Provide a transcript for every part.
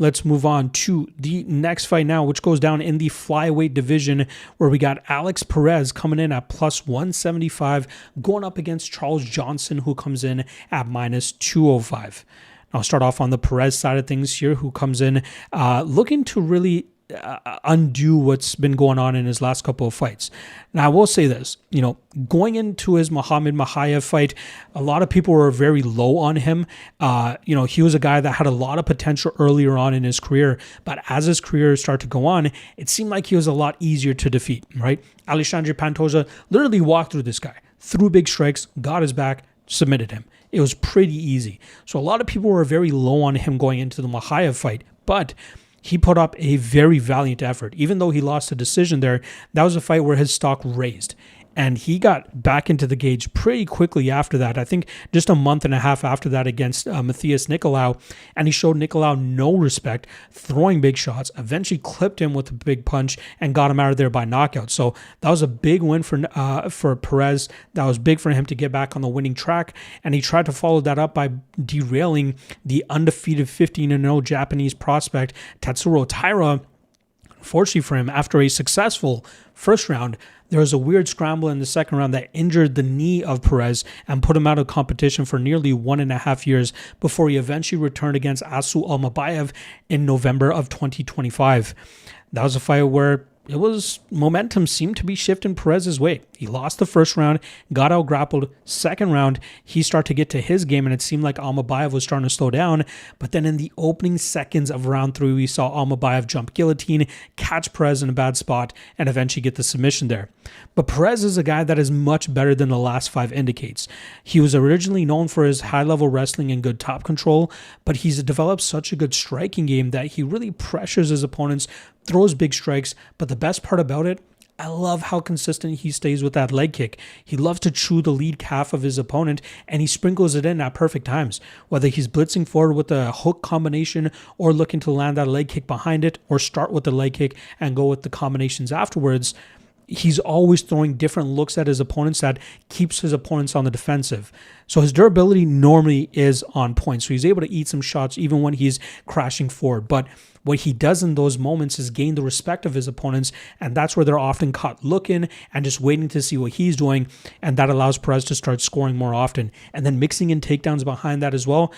let's move on to the next fight now, which goes down in the flyweight division, where we got Alex Perez coming in at plus 175, going up against Charles Johnson, who comes in at minus 205. I'll start off on the Perez side of things here, who comes in looking to really undo what's been going on in his last couple of fights. Now, I will say this, going into his Muhammad Mokaev fight, a lot of people were very low on him. He was a guy that had a lot of potential earlier on in his career, but as his career started to go on, it seemed like he was a lot easier to defeat, right? Alexandre Pantoja literally walked through this guy, threw big strikes, got his back, submitted him. It was pretty easy. So a lot of people were very low on him going into the Mokaev fight, but he put up a very valiant effort. Even though he lost a decision there, that was a fight where his stock raised. And he got back into the cage pretty quickly after that. I think just a month and a half after that against Matthias Nicolau. And he showed Nicolau no respect, throwing big shots, eventually clipped him with a big punch and got him out of there by knockout. So that was a big win for Perez. That was big for him to get back on the winning track. And he tried to follow that up by derailing the undefeated 15-0 Japanese prospect Tatsuro Taira. Unfortunately for him, after a successful first round, there was a weird scramble in the second round that injured the knee of Perez and put him out of competition for nearly 1.5 years before he eventually returned against Asu Almabayev in November of 2025. That was a fight where momentum seemed to be shifting Perez's way. He lost the first round, got out grappled. Second round, he started to get to his game, and it seemed like Almabayev was starting to slow down. But then in the opening seconds of round 3, we saw Almabayev jump guillotine, catch Perez in a bad spot, and eventually get the submission there. But Perez is a guy that is much better than the last 5 indicates. He was originally known for his high-level wrestling and good top control, but he's developed such a good striking game that he really pressures his opponents, throws big strikes. But the best part about it, I love how consistent he stays with that leg kick. He loves to chew the lead calf of his opponent, and he sprinkles it in at perfect times. Whether he's blitzing forward with a hook combination or looking to land that leg kick behind it, or start with the leg kick and go with the combinations afterwards, he's always throwing different looks at his opponents that keeps his opponents on the defensive. So his durability normally is on point. So he's able to eat some shots even when he's crashing forward. But what he does in those moments is gain the respect of his opponents, and that's where they're often caught looking and just waiting to see what he's doing, and that allows Perez to start scoring more often. And then mixing in takedowns behind that as well,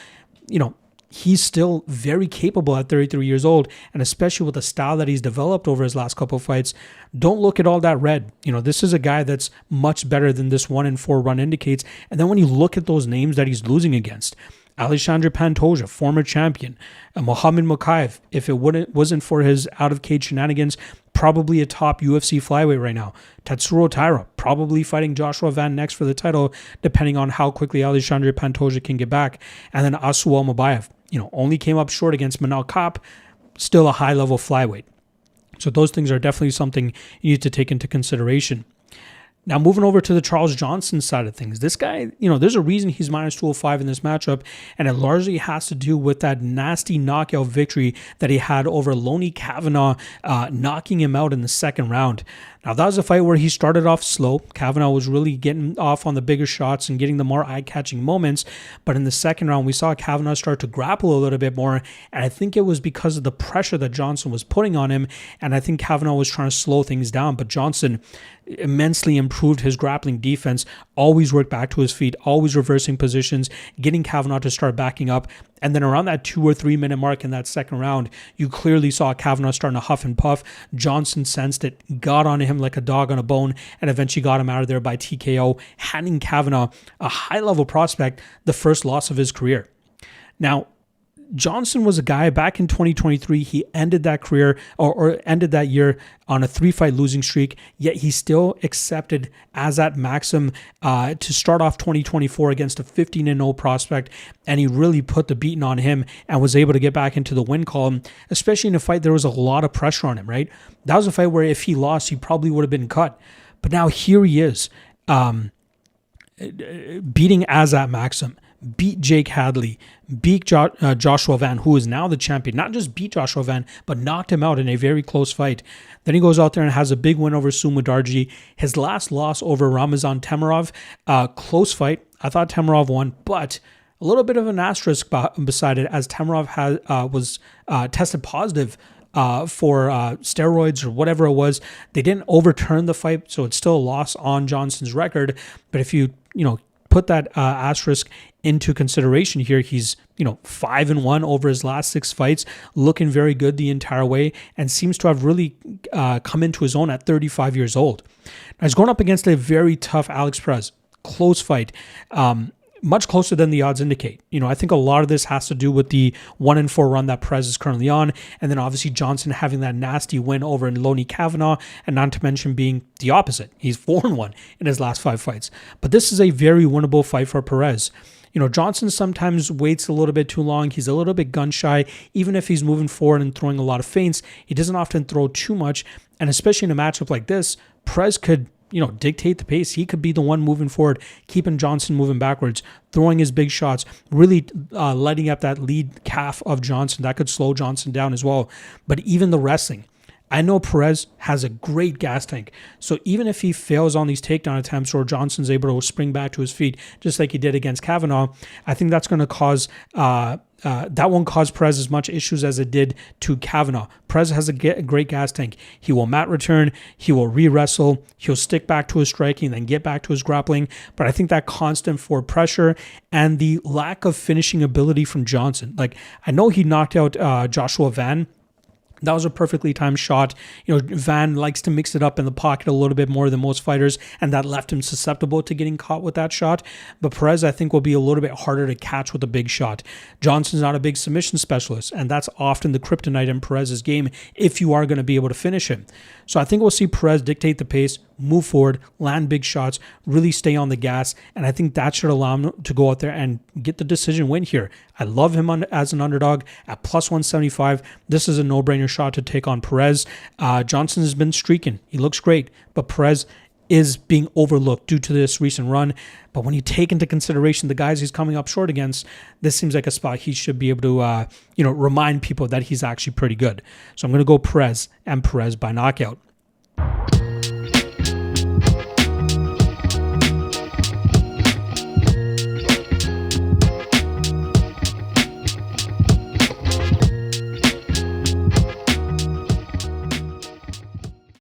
he's still very capable at 33 years old, and especially with the style that he's developed over his last couple of fights, don't look at all that red. This is a guy that's much better than this 1-4 run indicates. And then when you look at those names that he's losing against, Alexandre Pantoja, former champion, Muhammad Mokaev, if it wasn't for his out-of-cage shenanigans, probably a top UFC flyweight right now. Tatsuro Taira, probably fighting Joshua Van next for the title, depending on how quickly Alexandre Pantoja can get back. And then Asu Almabayev, only came up short against Manal Kape, still a high-level flyweight. So those things are definitely something you need to take into consideration. Now, moving over to the Charles Johnson side of things, this guy, there's a reason he's minus 205 in this matchup, and it largely has to do with that nasty knockout victory that he had over Lonnie Kavanaugh, knocking him out in the second round. Now, that was a fight where he started off slow. Kavanaugh was really getting off on the bigger shots and getting the more eye-catching moments. But in the second round, we saw Kavanaugh start to grapple a little bit more. And I think it was because of the pressure that Johnson was putting on him. And I think Kavanaugh was trying to slow things down. But Johnson immensely improved his grappling defense, always worked back to his feet, always reversing positions, getting Kavanaugh to start backing up. And then around that 2 or 3 minute mark in that second round, you clearly saw Kavanaugh starting to huff and puff. Johnson sensed it, got on him like a dog on a bone, and eventually got him out of there by TKO, handing Kavanaugh, a high-level prospect, the first loss of his career. Now, Johnson was a guy back in 2023. He ended that career or ended that year on a 3-fight losing streak, yet he still accepted as at Maxim to start off 2024 against a 15-0 prospect, and he really put the beating on him and was able to get back into the win column, especially in a fight there was a lot of pressure on him, right? That was a fight where if he lost, he probably would have been cut. But now here he is, beating Azat Maxim, beat Jake Hadley, beat Joshua Van, who is now the champion. Not just beat Joshua Van, but knocked him out in a very close fight. Then he goes out there and has a big win over Sumo Darji. His last loss over Ramazan Temirov, close fight. I thought Temirov won, but a little bit of an asterisk beside it, as Tamarov was tested positive for steroids or whatever it was. They didn't overturn the fight, so it's still a loss on Johnson's record. But if you put that asterisk into consideration here, he's 5-1 over his last 6 fights, looking very good the entire way, and seems to have really come into his own at 35 years old. Now, he's going up against a very tough Alex Perez. Close fight. Much closer than the odds indicate. I think a lot of this has to do with the 1-4 run that Perez is currently on, and then obviously Johnson having that nasty win over Lonnie Kavanaugh, and not to mention being the opposite. He's 4-1 in his last 5 fights. But this is a very winnable fight for Perez. Johnson sometimes waits a little bit too long. He's a little bit gun shy. Even if he's moving forward and throwing a lot of feints, he doesn't often throw too much. And especially in a matchup like this, Perez could dictate the pace. He could be the one moving forward, keeping Johnson moving backwards, throwing his big shots, really lighting up that lead calf of Johnson. That could slow Johnson down as well. But even the wrestling, I know Perez has a great gas tank. So even if he fails on these takedown attempts or Johnson's able to spring back to his feet, just like he did against Kavanaugh, I think that's going to cause that won't cause Perez as much issues as it did to Kavanaugh. Perez has a great gas tank. He will mat return. He will re-wrestle. He'll stick back to his striking, then get back to his grappling. But I think that constant forward pressure and the lack of finishing ability from Johnson. Like, I know he knocked out Joshua Van. That was a perfectly timed shot. Van likes to mix it up in the pocket a little bit more than most fighters, and that left him susceptible to getting caught with that shot. But Perez, I think, will be a little bit harder to catch with a big shot. Johnson's not a big submission specialist, and that's often the kryptonite in Perez's game if you are going to be able to finish him. So I think we'll see Perez dictate the pace, move forward, land big shots, really stay on the gas, and I think that should allow him to go out there and get the decision win here. I love him as an underdog at plus 175. This is a no-brainer shot to take on Perez. Johnson has been streaking. He looks great, but Perez is being overlooked due to this recent run. But when you take into consideration the guys he's coming up short against, this seems like a spot he should be able to, remind people that he's actually pretty good. So I'm going to go Perez and Perez by knockout.